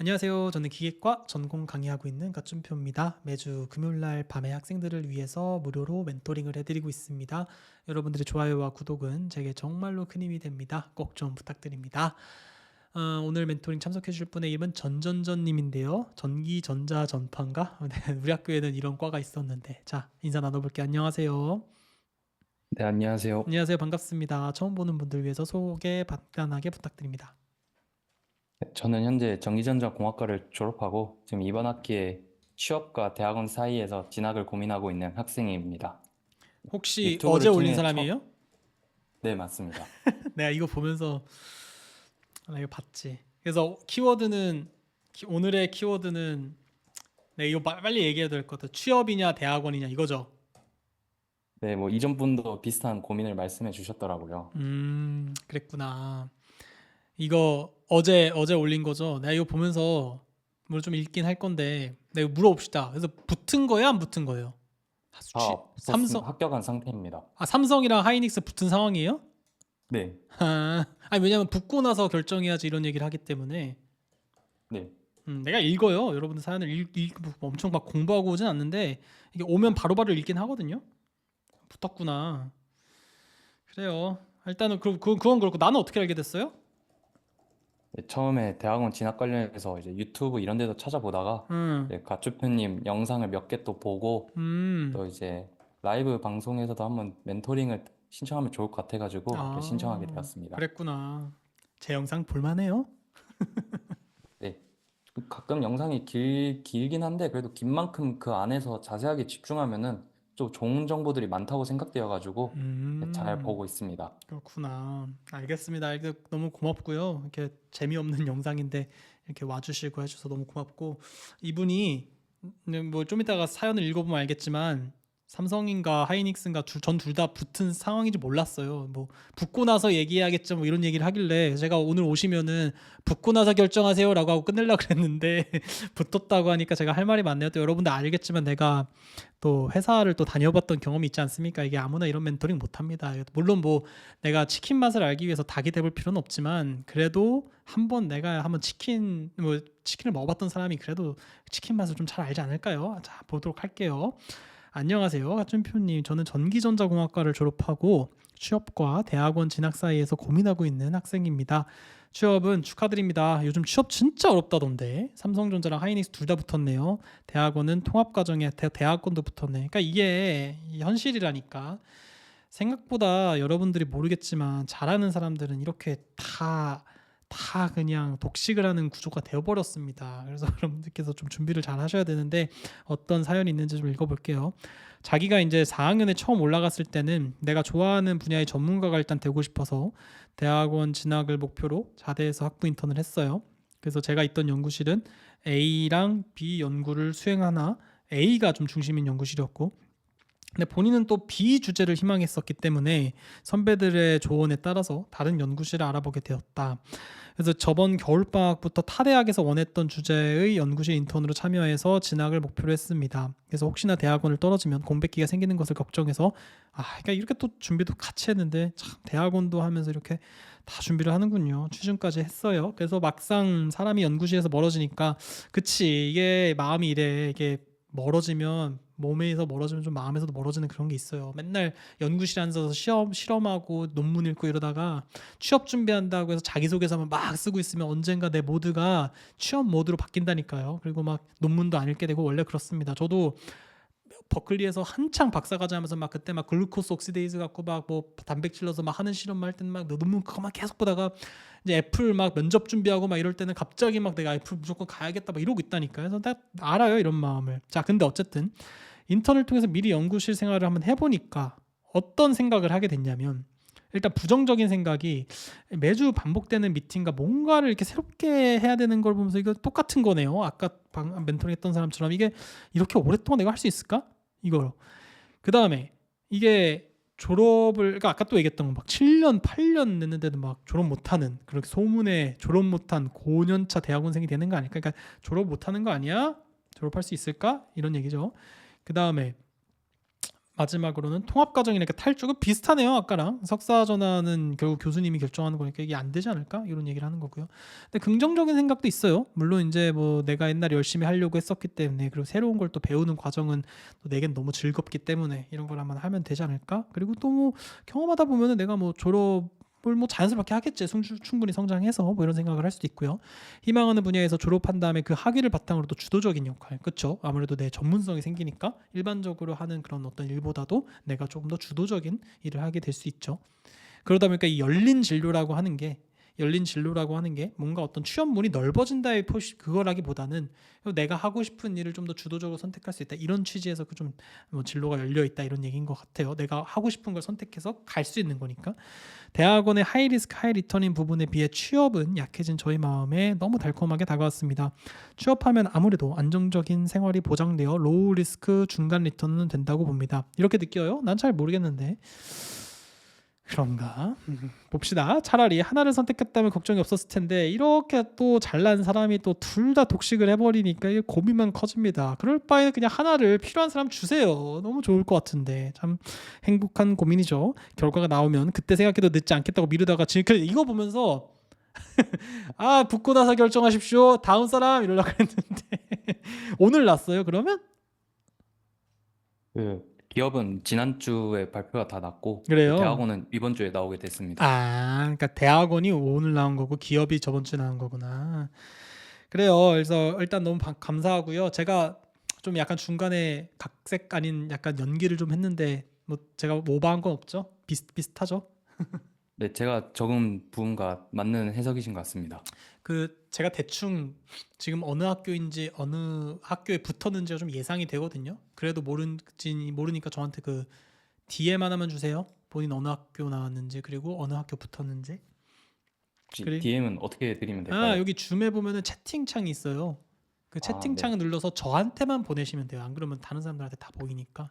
안녕하세요. 저는 기계과 전공 강의하고 있는 가준표입니다. 매주 금요일날 밤에 학생들을 위해서 무료로 멘토링을 해드리고 있습니다. 여러분들의 좋아요와 구독은 제게 정말로 큰 힘이 됩니다. 꼭 좀 부탁드립니다. 오늘 멘토링 참석해 주실 분의 이름은 전전전님인데요. 전기, 전자, 전파인가? 네, 우리 학교에는 이런 과가 있었는데. 자, 인사 나눠볼게요. 안녕하세요. 네, 안녕하세요. 안녕하세요. 반갑습니다. 처음 보는 분들 위해서 소개 간단하게 부탁드립니다. 네, 저는 현재 전기전자공학과를 졸업하고 지금 이번 학기에 취업과 대학원 사이에서 진학을 고민하고 있는 학생입니다. 혹시 어제 유튜브를 올린 통해 사람이에요? 네, 맞습니다. 내가 이거 보면서 나 이거 봤지. 그래서 키워드는 오늘의 키워드는 네, 이거 빨리 얘기해야 될 것 같아. 취업이냐 대학원이냐 이거죠. 네, 뭐 이전 분도 비슷한 고민을 말씀해 주셨더라고요. 그랬구나. 이거 어제 올린 거죠. 내가 이거 보면서 뭘 좀 읽긴 할 건데 내가 이거 물어봅시다. 그래서 붙은 거예요, 안 붙은 거예요? 삼성 합격한 상태입니다. 삼성이랑 하이닉스 붙은 상황이에요? 네, 아니 왜냐면 붙고 나서 결정해야지 이런 얘기를 하기 때문에 네. 내가 읽어요. 여러분들 사연을 엄청 막 공부하고 오진 않는데 이게 오면 바로바로 읽긴 하거든요. 붙었구나. 그래요. 일단은 그건 그렇고 나는 어떻게 알게 됐어요? 네, 처음에 대학원 진학 관련해서 이제 유튜브 이런 데도 찾아보다가 음, 네, 가쭈표님 영상을 몇 개 또 보고 음, 또 이제 라이브 방송에서도 한번 멘토링을 신청하면 좋을 것 같아가지고 이렇게 신청하게 되었습니다. 그랬구나. 제 영상 볼만해요? 네. 가끔 영상이 길긴 한데 그래도 긴 만큼 그 안에서 자세하게 집중하면은 좀 좋은 정보들이 많다고 생각되어가지고 네, 잘 음, 보고 있습니다. 그렇구나. 알겠습니다. 이게 너무 고맙고요. 이렇게 재미없는 영상인데 이렇게 와주시고 해주셔서 너무 고맙고 이분이 뭐 좀 이따가 사연을 읽어보면 알겠지만 삼성인가 하이닉스인가 전 둘 다 붙은 상황인지 몰랐어요. 뭐 붙고 나서 얘기해야겠죠. 뭐 이런 얘기를 하길래 제가 오늘 오시면은 붙고 나서 결정하세요라고 하고 끝내려고 그랬는데 붙었다고 하니까 제가 할 말이 많네요. 또 여러분들 알겠지만 내가 또 회사를 또 다녀봤던 경험이 있지 않습니까? 이게 아무나 이런 멘토링 못 합니다. 물론 뭐 내가 치킨 맛을 알기 위해서 닭이 돼볼 필요는 없지만 그래도 한번 내가 한번 치킨을 먹어봤던 사람이 그래도 치킨 맛을 좀 잘 알지 않을까요? 자, 보도록 할게요. 안녕하세요. 가준표님. 저는 전기전자공학과를 졸업하고 취업과 대학원 진학 사이에서 고민하고 있는 학생입니다. 취업은 축하드립니다. 요즘 취업 진짜 어렵다던데. 삼성전자랑 하이닉스 둘 다 붙었네요. 대학원은 통합과정에 대학원도 붙었네. 그러니까 이게 현실이라니까. 생각보다 여러분들이 모르겠지만 잘하는 사람들은 이렇게 다 그냥 독식을 하는 구조가 되어버렸습니다. 그래서 여러분들께서 좀 준비를 잘 하셔야 되는데 어떤 사연이 있는지 좀 읽어볼게요. 자기가 이제 4학년에 처음 올라갔을 때는 내가 좋아하는 분야의 전문가가 일단 되고 싶어서 대학원 진학을 목표로 자대에서 학부 인턴을 했어요. 그래서 제가 있던 연구실은 A랑 B 연구를 수행하나 A가 좀 중심인 연구실이었고 근데 본인은 또 비주제를 희망했었기 때문에 선배들의 조언에 따라서 다른 연구실을 알아보게 되었다. 그래서 저번 겨울방학부터 타 대학에서 원했던 주제의 연구실 인턴으로 참여해서 진학을 목표로 했습니다. 그래서 혹시나 대학원을 떨어지면 공백기가 생기는 것을 걱정해서 그러니까 이렇게 또 준비도 같이 했는데 참 대학원도 하면서 이렇게 다 준비를 하는군요. 취준까지 했어요. 그래서 막상 사람이 연구실에서 멀어지니까 그치 이게 마음이 이래 이게 멀어지면 몸에서 멀어지면 좀 마음에서도 멀어지는 그런 게 있어요. 맨날 연구실에 앉아서 실험하고 논문 읽고 이러다가 취업 준비한다고 해서 자기소개서만 막 쓰고 있으면 언젠가 내 모드가 취업 모드로 바뀐다니까요. 그리고 막 논문도 안 읽게 되고 원래 그렇습니다. 저도 버클리에서 한창 박사과정 하면서 막 그때 막 글루코스 옥시데이즈 갖고 막 뭐 단백질 넣어서 막 하는 실험 할 때는 막 논문 그거만 계속 보다가 이제 애플 막 면접 준비하고 막 이럴 때는 갑자기 막 내가 애플 무조건 가야겠다 막 이러고 있다니까요. 그래서 나 알아요 이런 마음을. 자 근데 어쨌든 인턴을 통해서 미리 연구실 생활을 한번 해보니까 어떤 생각을 하게 됐냐면 일단 부정적인 생각이 매주 반복되는 미팅과 뭔가를 이렇게 새롭게 해야 되는 걸 보면서 이거 똑같은 거네요. 아까 멘토링 했던 사람처럼 이게 이렇게 오랫동안 내가 할 수 있을까? 이거. 그 다음에 이게 졸업을 그러니까 아까 또 얘기했던 거 막 7년, 8년 됐는데도 막 졸업 못하는 그렇게 소문에 졸업 못한 고년차 대학원생이 되는 거 아닐까? 그러니까 졸업 못하는 거 아니야? 졸업할 수 있을까? 이런 얘기죠. 그 다음에 마지막으로는 통합과정이나 이렇게 탈주가 비슷하네요. 아까랑 석사 전환은 결국 교수님이 결정하는 거니까 이게 안 되지 않을까 이런 얘기를 하는 거고요. 근데 긍정적인 생각도 있어요. 물론 이제 뭐 내가 옛날에 열심히 하려고 했었기 때문에 그리고 새로운 걸 또 배우는 과정은 또 내겐 너무 즐겁기 때문에 이런 걸 한번 하면 되지 않을까. 그리고 또 뭐 경험하다 보면은 내가 뭐 졸업을 뭐 자연스럽게 하겠지. 충분히 성장해서 뭐 이런 생각을 할 수도 있고요. 희망하는 분야에서 졸업한 다음에 그 학위를 바탕으로 또 주도적인 역할, 그렇죠? 아무래도 내 전문성이 생기니까 일반적으로 하는 그런 어떤 일보다도 내가 조금 더 주도적인 일을 하게 될 수 있죠. 그러다 보니까 이 열린 진로라고 하는 게 뭔가 어떤 취업문이 넓어진다의 그거라기보다는 내가 하고 싶은 일을 좀 더 주도적으로 선택할 수 있다 이런 취지에서 좀 뭐 진로가 열려 있다 이런 얘기인 것 같아요. 내가 하고 싶은 걸 선택해서 갈 수 있는 거니까. 대학원의 하이 리스크 하이 리턴인 부분에 비해 취업은 약해진 저희 마음에 너무 달콤하게 다가왔습니다. 취업하면 아무래도 안정적인 생활이 보장되어 로우 리스크 중간 리턴은 된다고 봅니다. 이렇게 느껴요? 난 잘 모르겠는데. 그런가? 봅시다. 차라리 하나를 선택했다면 걱정이 없었을 텐데 이렇게 또 잘난 사람이 또 둘 다 독식을 해버리니까 이게 고민만 커집니다. 그럴 바에는 그냥 하나를 필요한 사람 주세요. 너무 좋을 것 같은데 참 행복한 고민이죠. 결과가 나오면 그때 생각해도 늦지 않겠다고 미루다가 지금 이거 보면서 아 붙고 나서 결정하십시오. 다음 사람 이러려고 했는데 오늘 났어요. 그러면? 그 기업은 지난주에 발표가 다 났고 그 그래요. 대학원은 이번 주에 나오게 됐습니다. 아, 그러니까 대학원이 오늘 나온 거고 기업이 저번 주에 나온 거구나. 그래요. 그래서 일단 너무 감사하고요. 제가 좀 약간 중간에 각색 아닌 약간 연기를 좀 했는데 뭐 제가 오버한 건 없죠? 비슷하죠? 네, 제가 적은 부분과 맞는 해석이신 것 같습니다. 그 제가 대충 지금 어느 학교인지 어느 학교에 붙었는지가 좀 예상이 되거든요. 그래도 모르니까 저한테 그 DM만 하면 주세요. 본인 어느 학교 나왔는지 그리고 어느 학교 붙었는지. 혹시 그리 DM은 어떻게 드리면 될까요? 여기 줌에 보면은 채팅창이 있어요. 그 아, 네. 채팅창을 눌러서 저한테만 보내시면 돼요. 안 그러면 다른 사람들한테 다 보이니까.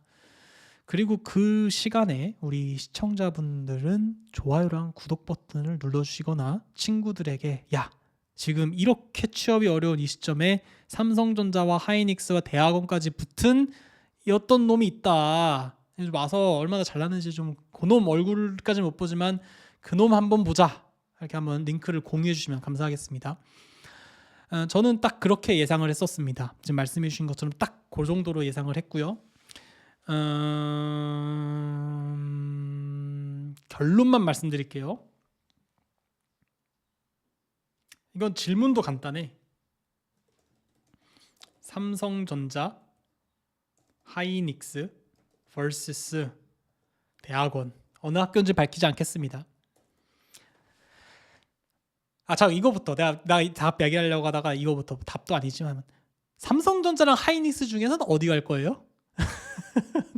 그리고 그 시간에 우리 시청자분들은 좋아요랑 구독 버튼을 눌러주시거나 친구들에게 야 지금 이렇게 취업이 어려운 이 시점에 삼성전자와 하이닉스와 대학원까지 붙은 이 어떤 놈이 있다. 와서 얼마나 잘나는지 좀 그놈 얼굴까지 못 보지만 그놈 한번 보자. 이렇게 한번 링크를 공유해 주시면 감사하겠습니다. 저는 딱 그렇게 예상을 했었습니다. 지금 말씀해 주신 것처럼 딱 그 정도로 예상을 했고요. 결론만 말씀드릴게요. 이건 질문도 간단해. 삼성전자, 하이닉스 vs 대학원 어느 학교인지 밝히지 않겠습니다. 자 이거부터 나 답 얘기하려고 하다가 이거부터 답도 아니지만 삼성전자랑 하이닉스 중에서는 어디 갈 거예요?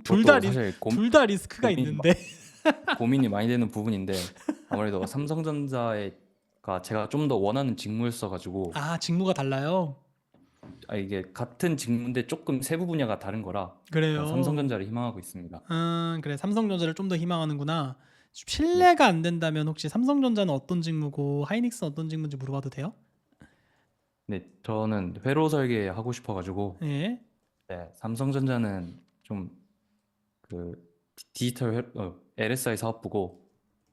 그것도 사실 둘 다 리스크가 고민이, 있는데 고민이 많이 되는 부분인데 아무래도 삼성전자가 제가 좀 더 원하는 직무였어가지고 직무가 달라요. 이게 같은 직무인데 조금 세부 분야가 다른 거라 그래요. 삼성전자를 희망하고 있습니다. 그래 삼성전자를 좀 더 희망하는구나. 신뢰가 안 된다면 혹시 삼성전자는 어떤 직무고 하이닉스는 어떤 직무인지 물어봐도 돼요? 네, 저는 회로 설계 하고 싶어가지고 예. 네, 삼성전자는 좀 그 LSI 사업부고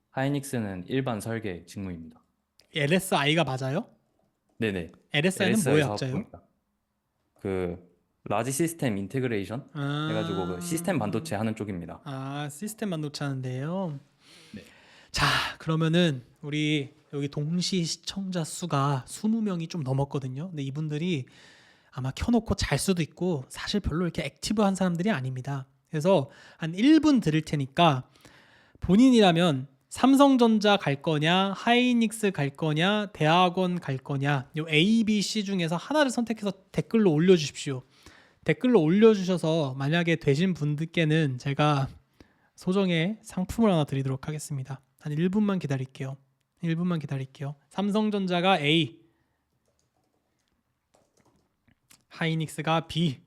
하이닉스는 일반 설계 직무입니다. LSI가 맞아요? 네네, LSI는 LSI 뭐의 약자예요? 사업부입니다. 그 라지 시스템 인테그레이션 해가지고 그 시스템 반도체 하는 쪽입니다. 시스템 반도체 하는데요. 네. 자, 그러면은 우리 여기 동시 시청자 수가 20명이 좀 넘었거든요. 근데 이분들이 아마 켜놓고 잘 수도 있고 사실 별로 이렇게 액티브한 사람들이 아닙니다. 그래서 한 1분 드릴 테니까 본인이라면 삼성전자 갈 거냐, 하이닉스 갈 거냐, 대학원 갈 거냐, 요 A, B, C 중에서 하나를 선택해서 댓글로 올려주십시오. 댓글로 올려주셔서 만약에 되신 분들께는 제가 소정의 상품을 하나 드리도록 하겠습니다. 한 1분만 기다릴게요. 1분만 기다릴게요. 삼성전자가 A, 하이닉스가 B.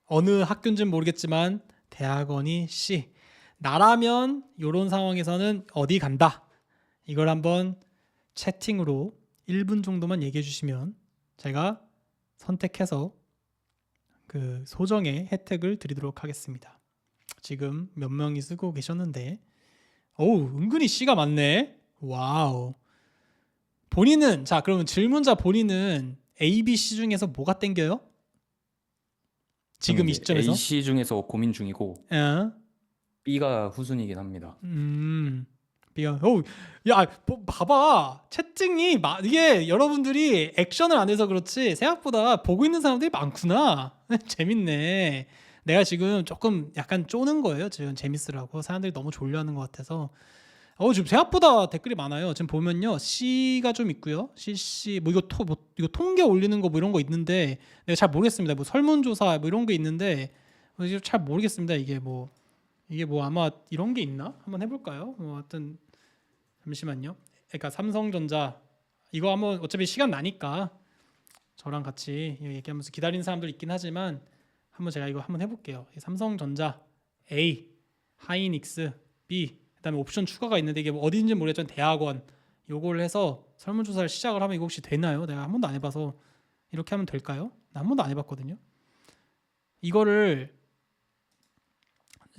어느 학교인지는 모르겠지만 대학원이 C. 나라면 이런 상황에서는 어디 간다. 이걸 한번 채팅으로 1분 정도만 얘기해 주시면 제가 선택해서 그 소정의 혜택을 드리도록 하겠습니다. 지금 몇 명이 쓰고 계셨는데, 어우, 은근히 C가 많네. 와우. 본인은, 자, 그러면 질문자 본인은 A, B, C 중에서 뭐가 땡겨요? 저는 지금 이 이제 시점에서? A, C 중에서 고민 중이고 어? B가 후순위긴 합니다. B가, 어우, 야, 봐봐. 채팅이, 이게 여러분들이 액션을 안 해서 그렇지, 생각보다 보고 있는 사람들이 많구나. 재밌네. 내가 지금 조금 약간 쪼는 거예요. 지금 재밌으라고. 사람들이 너무 졸려하는 것 같아서. 지금 생각보다 댓글이 많아요. 지금 보면요, C가 좀 있고요. CC 뭐 이거 통계 올리는 거 뭐 이런 거 있는데 내가 잘 모르겠습니다. 뭐 설문조사 뭐 이런 게 있는데 이게 잘 모르겠습니다. 이게 뭐 아마 이런 게 있나? 한번 해볼까요? 뭐 하여튼 잠시만요. 그러니까 삼성전자 이거 한번 어차피 시간 나니까 저랑 같이 얘기하면서 기다리는 사람들 있긴 하지만 한번 제가 이거 한번 해볼게요. 삼성전자 A, 하이닉스 B, 그다음에 옵션 추가가 있는데 이게 뭐 어디인지 모르겠지만 대학원 요걸 해서 설문조사를 시작을 하면 이거 혹시 되나요? 내가 한 번도 안 해봐서 이렇게 하면 될까요? 나 한 번도 안 해봤거든요. 이거를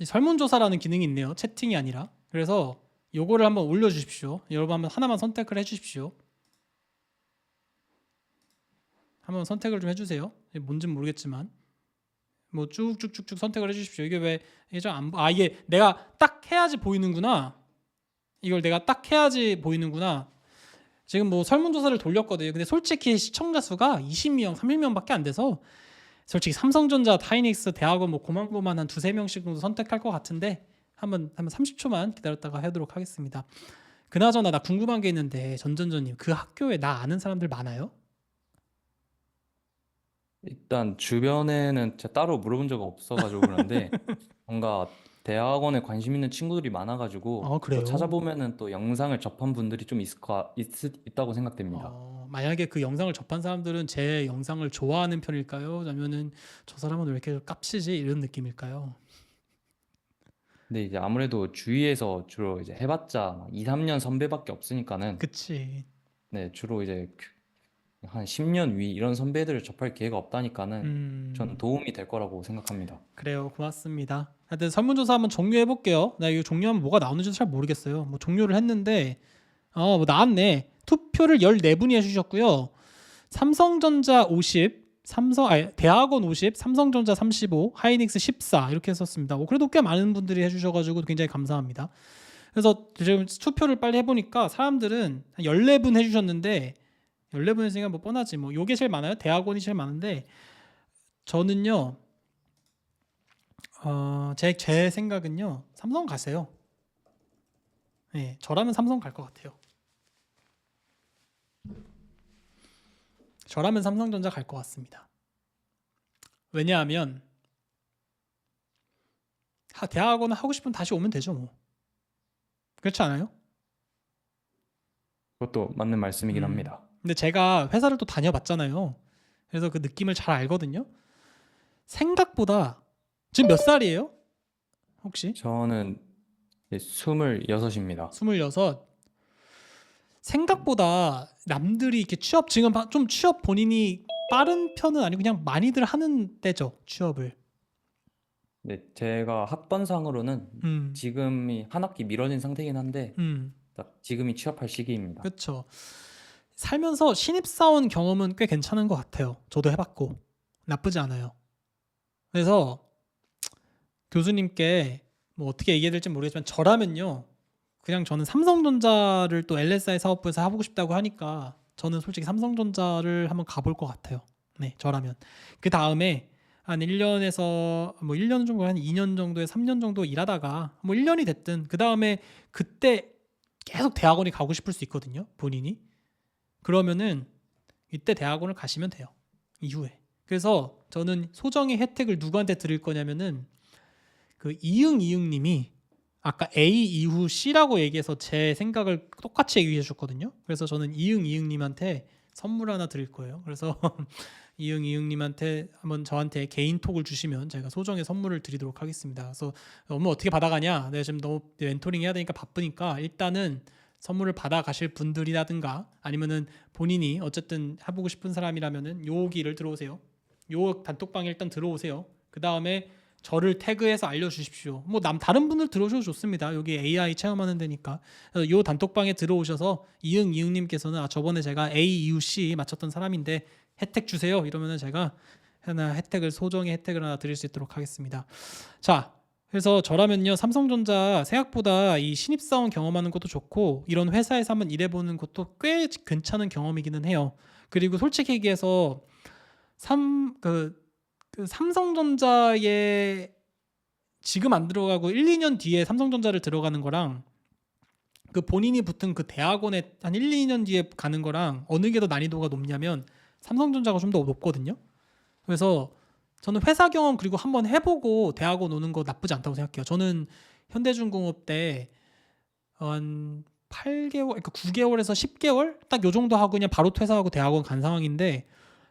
설문조사라는 기능이 있네요. 채팅이 아니라. 그래서 요거를 한번 올려주십시오. 여러분 한번 하나만 선택을 해주십시오. 한번 선택을 좀 해주세요. 뭔지는 모르겠지만 뭐 쭉쭉쭉쭉 선택을 해주십시오. 이게 왜 이게 이게 내가 딱 해야지 보이는구나. 이걸 내가 딱 해야지 보이는구나. 지금 뭐 설문조사를 돌렸거든요. 근데 솔직히 시청자 수가 20명, 30명밖에 안 돼서 솔직히 삼성전자, 타이닉스, 대학원 뭐 고만고만 한 두세 명씩 정도 선택할 것 같은데 한번 30초만 기다렸다가 하도록 하겠습니다. 그나저나 나 궁금한 게 있는데 전전전님 그 학교에 나 아는 사람들 많아요? 일단 주변에는 제가 따로 물어본 적 없어가지고 그런데 뭔가 대학원에 관심 있는 친구들이 많아가지고 아 또 그래요? 찾아보면은 또 영상을 접한 분들이 좀 있다고 생각됩니다. 만약에 그 영상을 접한 사람들은 제 영상을 좋아하는 편일까요? 아니면은 저 사람은 왜 이렇게 깝치지? 이런 느낌일까요? 근데 이제 아무래도 주위에서 주로 이제 해봤자 2, 3년 선배밖에 없으니까는 그치. 네, 주로 이제 한 10년 위 이런 선배들을 접할 기회가 없다니까는 전 음, 도움이 될 거라고 생각합니다. 그래요. 고맙습니다. 하여튼 설문조사 한번 종료해 볼게요. 나 이거 종료하면 뭐가 나오는지 잘 모르겠어요. 뭐 종료를 했는데 뭐 나왔네. 투표를 14분이 해주셨고요. 삼성전자 50, 대학원 50, 삼성전자 35, 하이닉스 14 이렇게 했었습니다. 그래도 꽤 많은 분들이 해주셔가지고 굉장히 감사합니다. 그래서 지금 투표를 빨리 해보니까 사람들은 한 14분 해주셨는데 14분 했으니까 뭐 뻔하지 뭐 요게 제일 많아요. 대학원이 제일 많은데 저는요 제 생각은요 삼성 가세요. 네, 저라면 삼성 갈 것 같아요. 저라면 삼성전자 갈 것 같습니다. 왜냐하면 대학원 하고 싶으면 다시 오면 되죠 뭐. 그렇지 않아요? 그것도 맞는 말씀이긴 음. 합니다. 근데 제가 회사를 또 다녀봤잖아요. 그래서 그 느낌을 잘 알거든요. 생각보다 지금 몇 살이에요? 혹시? 저는 이제 26입니다. 26. 생각보다 남들이 이렇게 지금 좀 취업 본인이 빠른 편은 아니고 그냥 많이들 하는 때죠. 취업을. 네, 제가 학번상으로는 음. 지금이 한 학기 미뤄진 상태이긴 한데 음. 딱 지금이 취업할 시기입니다. 그렇죠. 살면서 신입사원 경험은 꽤 괜찮은 것 같아요. 저도 해봤고 나쁘지 않아요. 그래서 교수님께 뭐 어떻게 얘기해야 될지 모르겠지만 저라면요. 그냥 저는 삼성전자를 또 LSI 사업부에서 해보고 싶다고 하니까 저는 솔직히 삼성전자를 한번 가볼 것 같아요. 네, 저라면. 그 다음에 한 1년에서 뭐 1년 정도 한 2년 정도에 3년 정도 일하다가 뭐 1년이 됐든 그 다음에 그때 계속 대학원에 가고 싶을 수 있거든요. 본인이. 그러면은 이때 대학원을 가시면 돼요. 이후에. 그래서 저는 소정의 혜택을 누구한테 드릴 거냐면은 그 이응님이 아까 A 이후 C라고 얘기해서 제 생각을 똑같이 얘기해 주셨거든요. 그래서 저는 이응님한테 선물 하나 드릴 거예요. 그래서 이응님한테 한번 저한테 개인 톡을 주시면 제가 소정의 선물을 드리도록 하겠습니다. 그래서 너무 어떻게 받아가냐? 내가 지금 너무 멘토링 해야 되니까 바쁘니까 일단은 선물을 받아 가실 분들이라든가 아니면은 본인이 어쨌든 해보고 싶은 사람이라면은 요 길을 들어오세요. 요 단톡방에 일단 들어오세요. 그 다음에 저를 태그해서 알려주십시오. 뭐 다른 분들 들어오셔도 좋습니다. 여기 AI 체험하는 데니까. 그래서 요 단톡방에 들어오셔서 이응님께서는 저번에 제가 A, U, C 맞췄던 사람인데 혜택 주세요. 이러면은 제가 하나 혜택을 소정의 혜택을 하나 드릴 수 있도록 하겠습니다. 자, 그래서 저라면요 삼성전자 생각보다 이 신입사원 경험하는 것도 좋고 이런 회사에서 한번 일해보는 것도 꽤 괜찮은 경험이기는 해요. 그리고 솔직히 얘기해서 그 삼성전자에 지금 안 들어가고 1, 2년 뒤에 삼성전자를 들어가는 거랑 그 본인이 붙은 그 대학원에 한 1, 2년 뒤에 가는 거랑 어느 게 더 난이도가 높냐면 삼성전자가 좀 더 높거든요. 그래서 저는 회사 경험 그리고 한번 해보고 대학원 오는 거 나쁘지 않다고 생각해요. 저는 현대중공업 때 한 8개월, 그러니까 9개월에서 10개월 딱 요 정도 하고 그냥 바로 퇴사하고 대학원 간 상황인데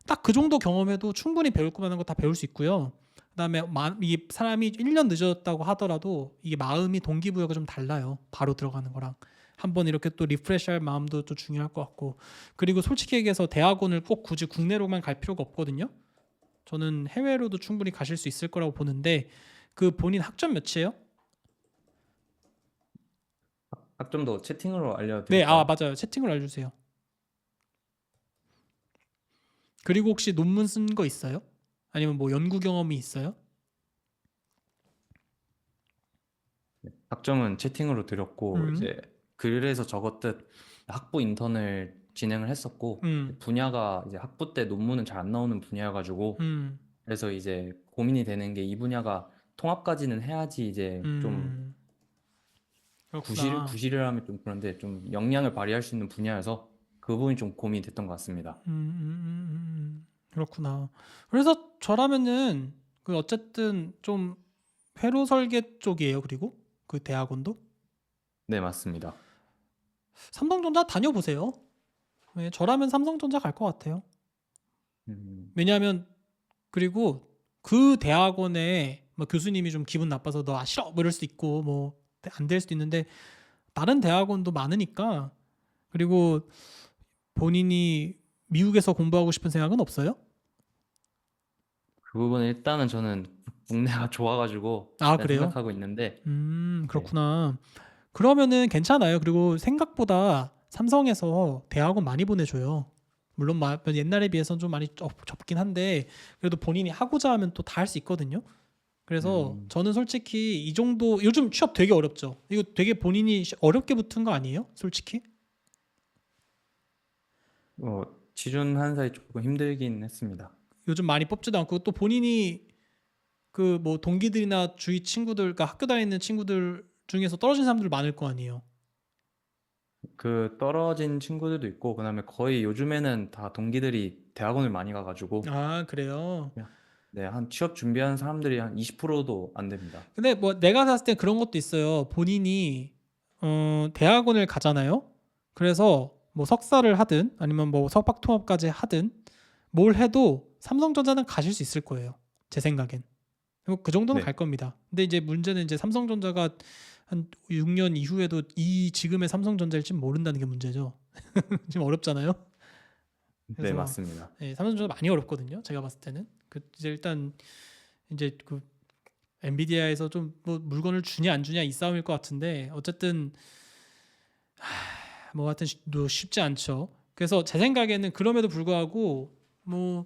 딱 그 정도 경험해도 충분히 배울 거만한 거 다 배울 수 있고요. 그다음에 이 사람이 1년 늦었다고 하더라도 이게 마음이 동기부여가 좀 달라요. 바로 들어가는 거랑. 한번 이렇게 또 리프레시할 마음도 또 중요할 것 같고. 그리고 솔직히 얘기해서 대학원을 꼭 굳이 국내로만 갈 필요가 없거든요. 저는 해외로도 충분히 가실 수 있을 거라고 보는데 그 본인 학점 몇이에요? 학점도 채팅으로 네, 알려드릴까요? 맞아요. 채팅을 알려주세요. 그리고 혹시 논문 쓴 거 있어요? 아니면 뭐 연구 경험이 있어요? 학점은 채팅으로 드렸고 음, 이제 글에서 적었듯 학부 인턴을 진행을 했었고 음, 분야가 이제 학부 때 논문은 잘 안 나오는 분야여가지고 음, 그래서 이제 고민이 되는 게 이 분야가 통합까지는 해야지 이제 좀 음, 구실 그렇구나. 구실을 하면 좀 그런데 좀 역량을 발휘할 수 있는 분야여서 그 부분이 좀 고민이 됐던 것 같습니다. 그렇구나. 그래서 저라면은 그 어쨌든 좀 회로 설계 쪽이에요. 그리고 그 대학원도 네, 맞습니다. 삼성전자 다녀보세요. 네, 저라면 삼성전자 갈 것 같아요. 음, 왜냐하면 그리고 그 대학원에 뭐 교수님이 좀 기분 나빠서 너 싫어 뭐 이럴 수도 있고 뭐 안 될 수도 있는데 다른 대학원도 많으니까 그리고 본인이 미국에서 공부하고 싶은 생각은 없어요? 그 부분은 일단은 저는 국내가 좋아가지고 아, 일단 그래요? 생각하고 있는데 네. 그렇구나. 그러면은 괜찮아요. 그리고 생각보다 삼성에서 대학원 많이 보내줘요. 물론 옛날에 비해서는 좀 많이 접긴 한데 그래도 본인이 하고자 하면 또 다 할 수 있거든요. 그래서 음, 저는 솔직히 이 정도 요즘 취업 되게 어렵죠. 이거 되게 본인이 어렵게 붙은 거 아니에요? 솔직히? 취준한 사이 조금 힘들긴 했습니다. 요즘 많이 뽑지도 않고 또 본인이 그 뭐 동기들이나 주위 친구들, 그러니까 학교 다니는 친구들 중에서 떨어진 사람들 많을 거 아니에요. 그 떨어진 친구들도 있고 그다음에 거의 요즘에는 다 동기들이 대학원을 많이 가가지고 아, 그래요. 그냥 네, 한 취업 준비하는 사람들이 한 20%도 안 됩니다. 근데 뭐 내가 봤을 때 그런 것도 있어요. 본인이 대학원을 가잖아요. 그래서 뭐 석사를 하든 아니면 뭐 석박 통합까지 하든 뭘 해도 삼성전자는 가실 수 있을 거예요. 제 생각엔. 그 정도는 네, 갈 겁니다. 근데 이제 문제는 이제 삼성전자가 한 6년 이후에도 이 지금의 삼성전자일지 모른다는 게 문제죠. 지금 어렵잖아요. 네, 그래서 맞습니다. 삼성전자 많이 어렵거든요. 제가 봤을 때는 그 이제 일단 이제 그 엔비디아에서 좀 뭐 물건을 주냐 안 주냐 이 싸움일 것 같은데 어쨌든 뭐 하여튼 쉽지 않죠. 그래서 제 생각에는 그럼에도 불구하고 뭐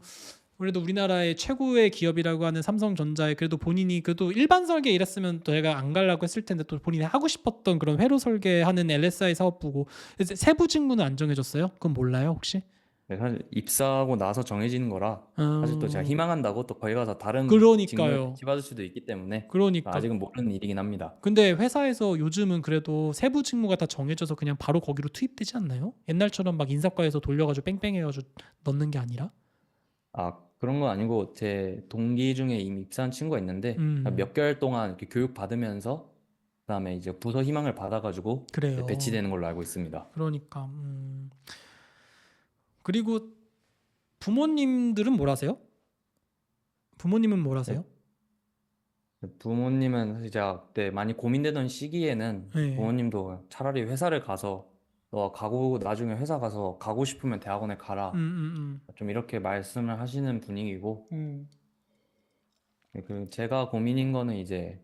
그래도 우리나라의 최고의 기업이라고 하는 삼성전자에 그래도 본인이 그래도 일반 설계 일했으면 또 제가 안 가려고 했을 텐데 또 본인이 하고 싶었던 그런 회로 설계하는 LSI 사업부고 세부 직무는 안 정해졌어요? 그건 몰라요 혹시? 네, 사실 입사하고 나서 정해지는 거라 사실 또 제가 어, 희망한다고 또 거기 가서 다른 직무에 그러니까요. 배치받을 수도 있기 때문에 그러니까 아직은 모르는 일이긴 합니다. 근데 회사에서 요즘은 그래도 세부 직무가 다 정해져서 그냥 바로 거기로 투입되지 않나요? 옛날처럼 막 인사과에서 돌려가지고 뺑뺑 해가지고 넣는 게 아니라? 그런 건 아니고 제 동기 중에 이미 입사한 친구가 있는데 음, 몇 개월 동안 이렇게 교육 받으면서 그다음에 이제 부서 희망을 받아가지고 이제 그래요. 배치되는 걸로 알고 있습니다. 그러니까 그리고 부모님들은 뭘 하세요? 부모님은 뭘 네, 하세요? 부모님은 사실 제가 그때 많이 고민되던 시기에는 네. 부모님도 차라리 회사를 가서 너 가고 나중에 회사 가서 가고 싶으면 대학원에 음, 가라 음, 좀 이렇게 말씀을 하시는 분위기고 음. 네, 그 제가 고민인 거는 이제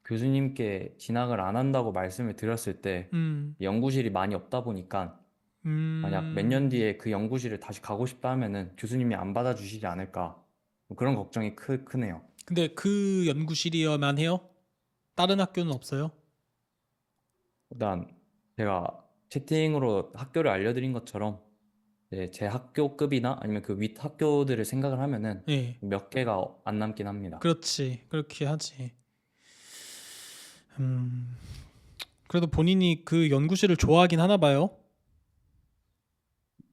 교수님께 진학을 안 한다고 말씀을 드렸을 때 음, 연구실이 많이 없다 보니까 만약 몇 년 음. 뒤에 그 연구실을 다시 가고 싶다 하면은 교수님이 안 받아주시지 않을까 뭐 그런 걱정이 크네요. 근데 그 연구실이어만 해요? 다른 학교는 없어요? 일단 제가 채팅으로 학교를 알려드린 것처럼 이제 제 학교급이나 아니면 그 윗 학교들을 생각을 하면은 예. 몇 개가 안 남긴 합니다. 그렇지. 그렇게 하지. 음. 그래도 본인이 그 연구실을 좋아하긴 하나 봐요.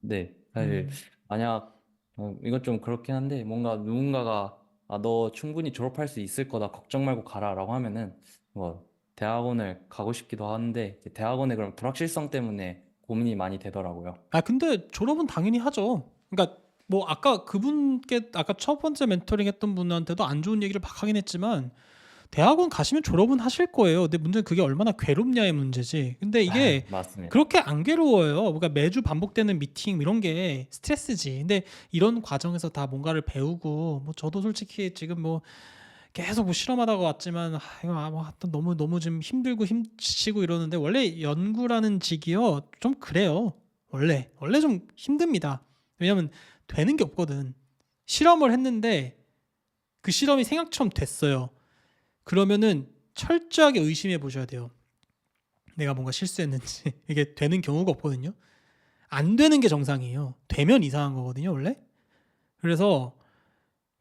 네, 사실 음. 만약 이건 좀 그렇긴 한데 뭔가 누군가가 너 충분히 졸업할 수 있을 거다 걱정 말고 가라라고 하면은 뭐 대학원을 가고 싶기도 한데 이제 대학원의 그런 불확실성 때문에 고민이 많이 되더라고요. 아, 근데 졸업은 당연히 하죠. 그러니까 뭐 아까 그분께 아까 첫 번째 멘토링 했던 분한테도 안 좋은 얘기를 막 하긴 했지만 대학원 가시면 졸업은 하실 거예요. 근데 문제는 그게 얼마나 괴롭냐의 문제지. 근데 이게 맞습니다. 그렇게 안 괴로워요. 그러니까 매주 반복되는 미팅 이런 게 스트레스지. 근데 이런 과정에서 다 뭔가를 배우고 뭐 저도 솔직히 지금 뭐 계속 뭐 실험하다가 왔지만 이거 뭐 하여튼 너무 너무 좀 힘들고 힘치고 이러는데 원래 연구라는 직이요 좀 그래요. 원래 좀 힘듭니다. 왜냐면 되는 게 없거든. 실험을 했는데 그 실험이 생각처럼 됐어요. 그러면은 철저하게 의심해 보셔야 돼요. 내가 뭔가 실수했는지. 이게 되는 경우가 없거든요. 안 되는 게 정상이에요. 되면 이상한 거거든요, 원래. 그래서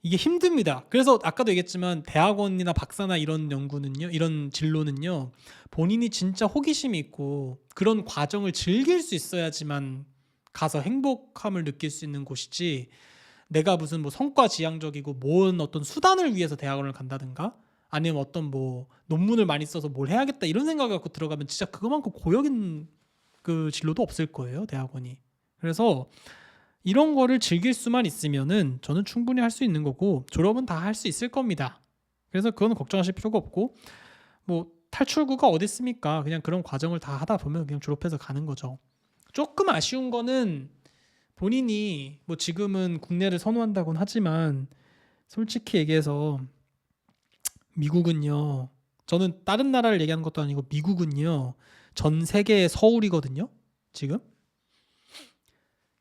이게 힘듭니다. 그래서 아까도 얘기했지만 대학원이나 박사나 이런 연구는요, 이런 진로는요, 본인이 진짜 호기심이 있고 그런 과정을 즐길 수 있어야지만 가서 행복함을 느낄 수 있는 곳이지, 내가 무슨 뭐 성과 지향적이고 뭔 어떤 수단을 위해서 대학원을 간다든가 아니면 어떤 뭐 논문을 많이 써서 뭘 해야겠다 이런 생각 갖고 들어가면 진짜 그거만큼 고역인 그 진로도 없을 거예요, 대학원이. 그래서 이런 거를 즐길 수만 있으면은 저는 충분히 할 수 있는 거고 졸업은 다 할 수 있을 겁니다. 그래서 그거는 걱정하실 필요가 없고 뭐 탈출구가 어디 있습니까? 그냥 그런 과정을 다 하다 보면 그냥 졸업해서 가는 거죠. 조금 아쉬운 거는 본인이 뭐 지금은 국내를 선호한다고는 하지만 솔직히 얘기해서 미국은요. 저는 다른 나라를 얘기하는 것도 아니고 미국은요. 전 세계의 서울이거든요. 지금.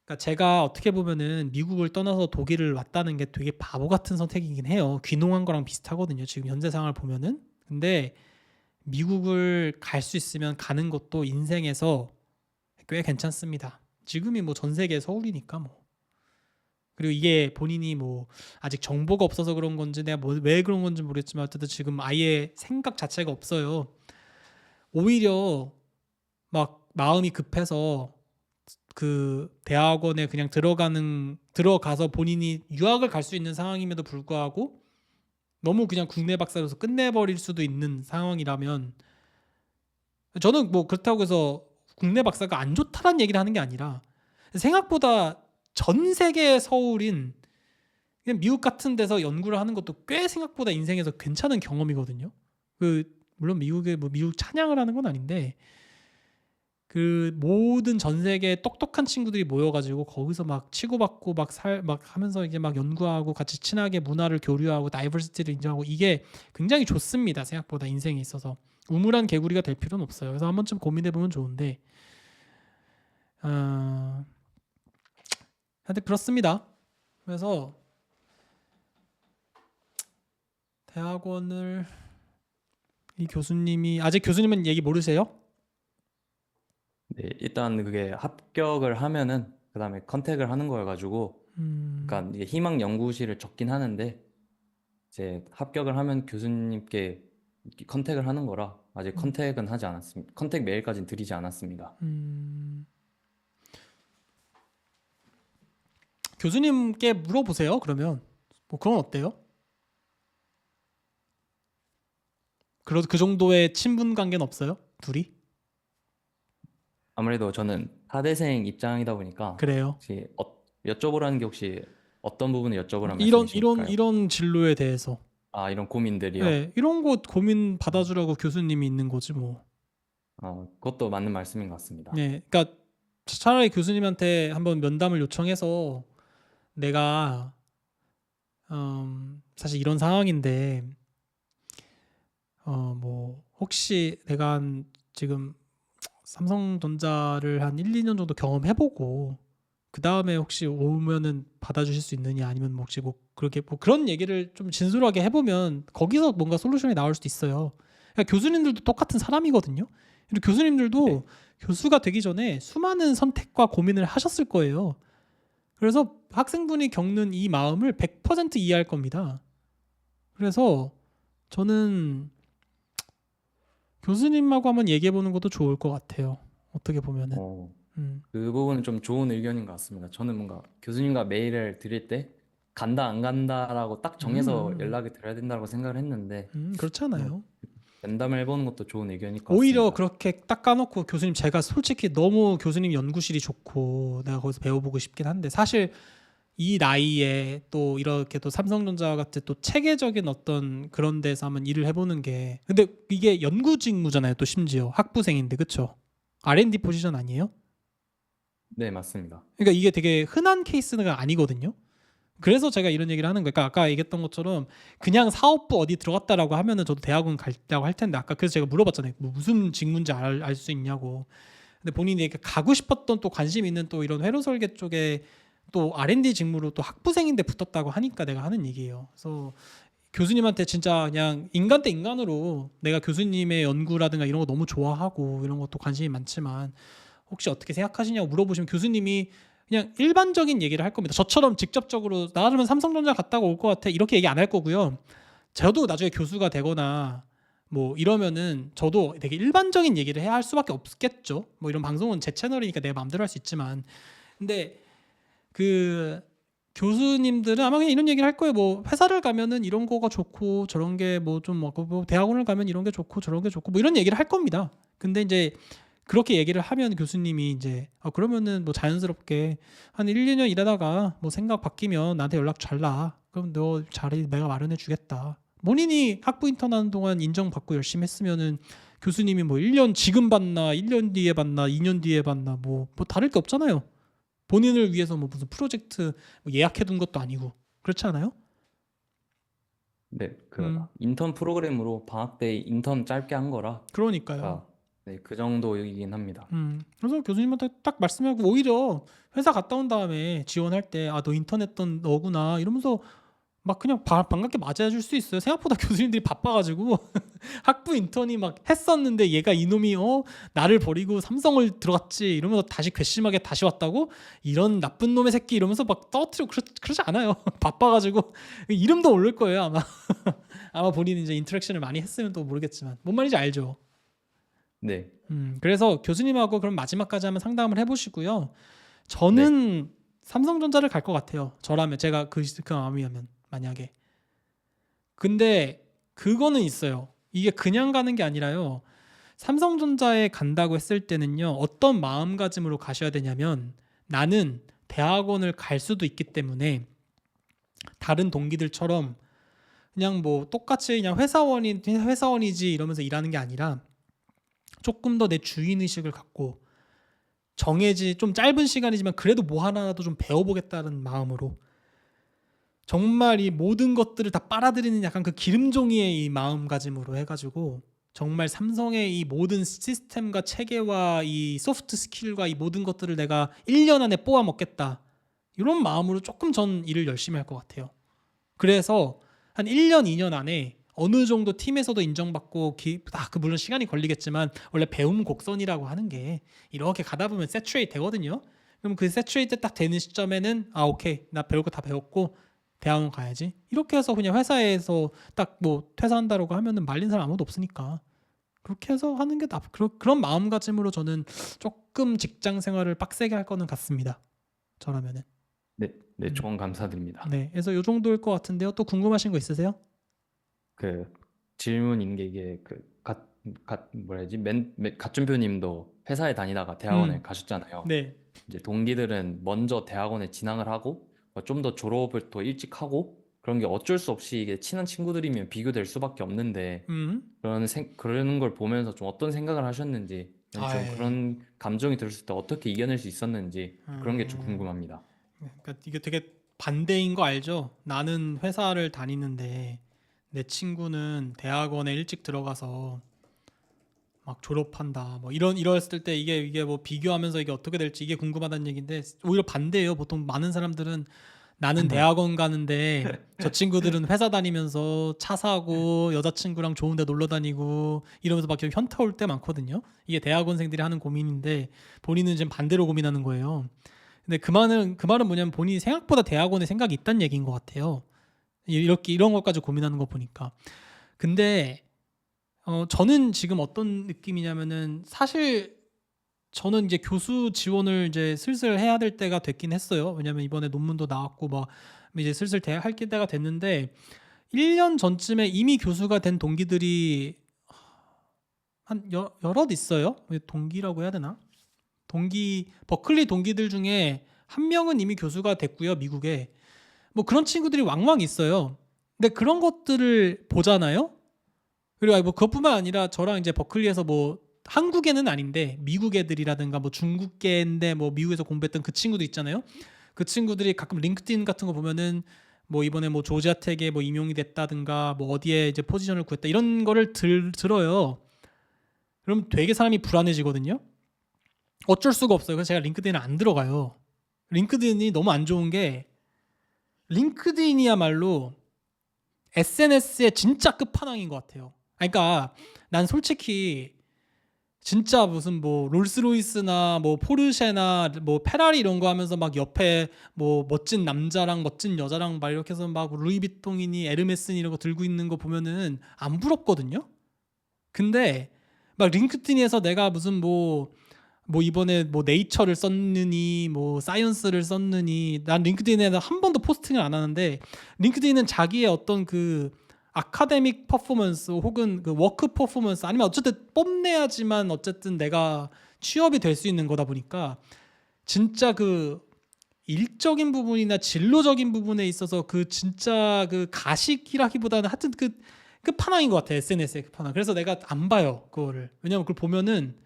그러니까 제가 어떻게 보면은 미국을 떠나서 독일을 왔다는 게 되게 바보 같은 선택이긴 해요. 귀농한 거랑 비슷하거든요. 지금 현재 상황을 보면은. 근데 미국을 갈 수 있으면 가는 것도 인생에서 꽤 괜찮습니다. 지금이 뭐 전 세계 서울이니까 뭐. 그리고 이게 본인이 뭐 아직 정보가 없어서 그런 건지 내가 뭐 왜 그런 건지 모르겠지만 어쨌든 지금 아예 생각 자체가 없어요. 오히려 막 마음이 급해서 그 대학원에 그냥 들어가서 본인이 유학을 갈 수 있는 상황임에도 불구하고 너무 그냥 국내 박사로서 끝내버릴 수도 있는 상황이라면 저는 뭐 그렇다고 해서 국내 박사가 안 좋다는 얘기를 하는 게 아니라 생각보다 전 세계의 서울인 그냥 미국 같은 데서 연구를 하는 것도 꽤 생각보다 인생에서 괜찮은 경험이거든요. 그 물론 미국에 뭐 미국 찬양을 하는 건 아닌데 그 모든 전 세계 똑똑한 친구들이 모여가지고 거기서 막 치고받고 막 하면서 이제 막 연구하고 같이 친하게 문화를 교류하고 다이버시티를 인정하고 이게 굉장히 좋습니다. 생각보다 인생에 있어서 우물한 개구리가 될 필요는 없어요. 그래서 한 번쯤 고민해 보면 좋은데 어, 하여튼 그렇습니다. 그래서 대학원을 이 교수님이 아직 교수님은 얘기 모르세요? 네, 일단 그게 합격을 하면은 그다음에 컨택을 하는 거여가지고 음, 그러니까 이게 희망 연구실을 적긴 하는데 이제 합격을 하면 교수님께 컨택을 하는 거라 아직 음, 컨택은 하지 않았습니다. 컨택 메일까지는 드리지 않았습니다. 음. 교수님께 물어보세요. 그러면 뭐 그건 어때요? 그 정도의 친분 관계는 없어요? 둘이? 아무래도 저는 타대생 입장이다 보니까 그래요. 혹시 여쭤보라는 게 혹시 어떤 부분을 여쭤보라는 말씀이실까요? 이런 진로에 대해서. 이런 고민들이요. 네, 이런 거 고민 받아주라고 교수님이 있는 거지 뭐. 그것도 맞는 말씀인 것 같습니다. 네, 그러니까 차라리 교수님한테 한번 면담을 요청해서 내가 사실 이런 상황인데 뭐 혹시 내가 지금 삼성전자를 한 1, 2년 정도 경험해보고 그 다음에 혹시 오면은 받아주실 수 있느냐 아니면 뭐 혹시 뭐 그렇게 뭐 그런 얘기를 좀 진솔하게 해보면 거기서 뭔가 솔루션이 나올 수도 있어요. 그러니까 교수님들도 똑같은 사람이거든요. 그리고 교수님들도 네. 교수가 되기 전에 수많은 선택과 고민을 하셨을 거예요. 그래서 학생분이 겪는 이 마음을 100% 이해할 겁니다. 그래서 저는 교수님하고 한번 얘기해 보는 것도 좋을 것 같아요. 어떻게 보면은. 어, 음, 그 부분은 좀 좋은 의견인 것 같습니다. 저는 뭔가 교수님과 메일을 드릴 때 간다 안 간다라고 딱 음, 정해서 음, 연락이 드려야 된다고 생각을 했는데 뭐 그렇잖아요. 면담을 해보는 것도 좋은 의견일 것 오히려 같습니다. 그렇게 딱 까놓고 교수님 제가 솔직히 너무 교수님 연구실이 좋고 내가 거기서 배워보고 싶긴 한데 사실 이 나이에 또 이렇게 또 삼성전자 같은 또 체계적인 어떤 그런 데서 한번 일을 해보는 게 근데 이게 연구 직무잖아요. 또 심지어 학부생인데 그쵸? R&D 포지션 아니에요? 네, 맞습니다. 그러니까 이게 되게 흔한 케이스가 아니거든요. 그래서 제가 이런 얘기를 하는 거예요. 그러니까 아까 얘기했던 것처럼 그냥 사업부 어디 들어갔다라고 하면은 저도 대학원 갈다고 할 텐데 아까 그래서 제가 물어봤잖아요. 뭐 무슨 직무인지 알 수 있냐고. 근데 본인이 이렇게 가고 싶었던 또 관심 있는 또 이런 회로 설계 쪽에 또 R&D 직무로 또 학부생인데 붙었다고 하니까 내가 하는 얘기예요. 그래서 교수님한테 진짜 그냥 인간 대 인간으로 내가 교수님의 연구라든가 이런 거 너무 좋아하고 이런 것도 관심이 많지만 혹시 어떻게 생각하시냐고 물어보시면 교수님이 그냥 일반적인 얘기를 할 겁니다. 저처럼 직접적으로 나라면 삼성전자 갔다가 올 것 같아 이렇게 얘기 안 할 거고요. 저도 나중에 교수가 되거나 뭐 이러면은 저도 되게 일반적인 얘기를 해야 할 수밖에 없겠죠. 뭐 이런 방송은 제 채널이니까 내 마음대로 할 수 있지만 근데 그 교수님들은 아마 그냥 이런 얘기를 할 거예요. 뭐 회사를 가면은 이런 거가 좋고 저런 게 뭐 좀 뭐 대학원을 가면 이런 게 좋고 저런 게 좋고 뭐 이런 얘기를 할 겁니다. 근데 이제 그렇게 얘기를 하면 교수님이 이제 그러면은 뭐 자연스럽게 한 1, 2년 일하다가 뭐 생각 바뀌면 나한테 연락 잘 놔. 그럼 너 자리 내가 마련해 주겠다. 본인이 학부 인턴 하는 동안 인정받고 열심히 했으면은 교수님이 뭐 1년 지금 받나 1년 뒤에 받나 2년 뒤에 받나 뭐 다를 게 없잖아요. 본인을 위해서 뭐 무슨 프로젝트 뭐 예약해 둔 것도 아니고 그렇지 않아요? 네, 그 음, 인턴 프로그램으로 방학 때 인턴 짧게 한 거라 그러니까요. 아, 네, 그 정도이긴 합니다. 그래서 교수님한테 딱 말씀하고 오히려 회사 갔다 온 다음에 지원할 때 아 너 인턴 했던 너구나 이러면서 막 그냥 반갑게 맞아줄 수 있어요. 생각보다 교수님들이 바빠가지고 학부 인턴이 막 했었는데 얘가 이놈이 나를 버리고 삼성을 들어갔지 이러면서 다시 괘씸하게 다시 왔다고 이런 나쁜 놈의 새끼 이러면서 막 떠들고 그러지 않아요. 바빠가지고 이름도 모를 거예요 아마. 아마 본인이 이제 인터랙션을 많이 했으면 또 모르겠지만 뭔 말인지 알죠. 네, 그래서 교수님하고 그럼 마지막까지 한번 상담을 해보시고요. 네, 저는 삼성전자를 갈 것 같아요. 저라면 제가 그 마음이면 만약에. 근데 그거는 있어요. 이게 그냥 가는 게 아니라요. 삼성전자에 간다고 했을 때는요. 어떤 마음가짐으로 가셔야 되냐면 나는 대학원을 갈 수도 있기 때문에 다른 동기들처럼 그냥 뭐 똑같이 그냥 회사원이지 이러면서 일하는 게 아니라 조금 더 내 주인 의식을 갖고 정해지 좀 짧은 시간이지만 그래도 뭐 하나라도 좀 배워보겠다는 마음으로 정말 이 모든 것들을 다 빨아들이는 약간 그 기름종이의 이 마음가짐으로 해가지고 정말 삼성의 이 모든 시스템과 체계와 이 소프트 스킬과 이 모든 것들을 내가 1년 안에 뽑아 먹겠다. 이런 마음으로 조금 전 일을 열심히 할 것 같아요. 그래서 한 1년, 2년 안에 어느 정도 팀에서도 인정받고 그 물론 시간이 걸리겠지만 원래 배움 곡선이라고 하는 게 이렇게 가다 보면 세츄레이트 되거든요. 그럼 그 세츄레이트 딱 되는 시점에는 아 오케이 나 배울 거 다 배웠고 대학원 가야지. 이렇게 해서 그냥 회사에서 딱 뭐 퇴사한다라고 하면은 말린 사람 아무도 없으니까 그렇게 해서 하는 게 그런 마음가짐으로 저는 조금 직장 생활을 빡세게 할 거는 같습니다. 저라면은. 네, 네, 음. 조언 감사드립니다. 네. 그래서 요 정도일 것 같은데요. 또 궁금하신 거 있으세요? 그 질문인 게 이게 뭐라 해야지? 갓준표님도 회사에 다니다가 대학원을 음. 가셨잖아요. 네. 이제 동기들은 먼저 대학원에 진학을 하고 좀 더 졸업을 더 일찍 하고 그런 게 어쩔 수 없이 이게 친한 친구들이면 비교될 수밖에 없는데 음. 그러는 걸 보면서 좀 어떤 생각을 하셨는지 좀 아이. 그런 감정이 들었을 때 어떻게 이겨낼 수 있었는지 그런 게 좀 음. 궁금합니다. 그러니까 이게 되게 반대인 거 알죠? 나는 회사를 다니는데 내 친구는 대학원에 일찍 들어가서 막 졸업한다. 뭐 이랬을 때 이게 뭐 비교하면서 이게 어떻게 될지 이게 궁금하다는 얘기인데 오히려 반대예요. 보통 많은 사람들은 나는 대학원 가는데 저 친구들은 회사 다니면서 차 사고 여자친구랑 좋은 데 놀러 다니고 이러면서 막 이렇게 현타 올 때 많거든요. 이게 대학원생들이 하는 고민인데 본인은 지금 반대로 고민하는 거예요. 근데 그 말은 뭐냐면 본인이 생각보다 대학원에 생각이 있다는 얘기인 것 같아요. 이렇게 이런 것까지 고민하는 거 보니까. 근데 저는 지금 어떤 느낌이냐면은 사실 저는 이제 교수 지원을 이제 슬슬 해야 될 때가 됐긴 했어요. 왜냐면 이번에 논문도 나왔고 막 이제 슬슬 할 때가 됐는데 1년 전쯤에 이미 교수가 된 동기들이 한 여럿 있어요. 동기라고 해야 되나? 버클리 동기들 중에 한 명은 이미 교수가 됐고요, 미국에. 뭐 그런 친구들이 왕왕 있어요. 근데 그런 것들을 보잖아요. 그리고 뭐 그것뿐만 아니라 저랑 이제 버클리에서 뭐 한국에는 아닌데 미국 애들이라든가 뭐 중국계인데 뭐 미국에서 공부했던 그 친구도 있잖아요. 그 친구들이 가끔 링크드인 같은 거 보면은 뭐 이번에 뭐 조지아텍에 뭐 임용이 됐다든가 뭐 어디에 이제 포지션을 구했다 이런 거를 들어요. 그럼 되게 사람이 불안해지거든요. 어쩔 수가 없어요. 그래서 제가 링크드인에 안 들어가요. 링크드인이 너무 안 좋은 게 링크드인이야말로 SNS의 진짜 끝판왕인 것 같아요. 그러니까 난 솔직히 진짜 무슨 뭐 롤스로이스나 뭐 포르쉐나 뭐 페라리 이런 거 하면서 막 옆에 뭐 멋진 남자랑 멋진 여자랑 막 이렇게 해서 막 루이비통이니 에르메스니 이런 거 들고 있는 거 보면은 안 부럽거든요. 근데 막 링크드인에서 내가 무슨 뭐 이번에 뭐 네이처를 썼느니 뭐 사이언스를 썼느니 난 링크드인에다 한 번도 포스팅을 안 하는데 링크드인은 자기의 어떤 그 아카데믹 퍼포먼스 혹은 그 워크 퍼포먼스 아니면 어쨌든 뽐내야지만 어쨌든 내가 취업이 될 수 있는 거다 보니까 진짜 그 일적인 부분이나 진로적인 부분에 있어서 그 진짜 그 가식이라기보다는 하여튼 그 끝판왕인 것 같아. SNS의 끝판왕. 그래서 내가 안 봐요 그거를. 왜냐면 그걸 보면은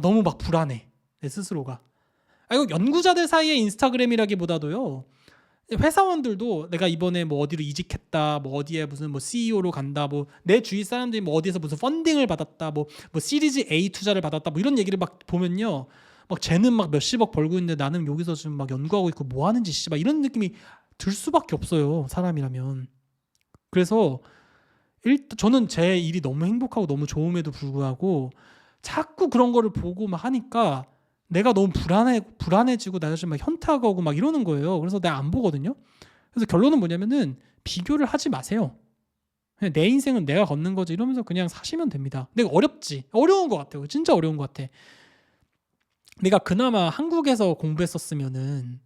너무 막 불안해 내 스스로가. 이거 연구자들 사이의 인스타그램이라기보다도요. 회사원들도 내가 이번에 뭐 어디로 이직했다, 뭐 어디에 무슨 뭐 CEO로 간다, 뭐 내 주위 사람들이 뭐 어디에서 무슨 펀딩을 받았다, 뭐 시리즈 A 투자를 받았다, 뭐 이런 얘기를 막 보면요, 막 쟤는 막 몇십억 벌고 있는데 나는 여기서 지금 막 연구하고 있고 뭐 하는 짓이지, 막 이런 느낌이 들 수밖에 없어요 사람이라면. 그래서 저는 제 일이 너무 행복하고 너무 좋음에도 불구하고 자꾸 그런 거를 보고 막 하니까 내가 너무 불안해지고 내가 지금 막 현타가 오고 막 이러는 거예요. 그래서 내가 안 보거든요. 그래서 결론은 뭐냐면은 비교를 하지 마세요. 그냥 내 인생은 내가 걷는 거지 이러면서 그냥 사시면 됩니다. 근데 어렵지. 어려운 것 같아요. 진짜 어려운 것 같아. 내가 그나마 한국에서 공부했었으면은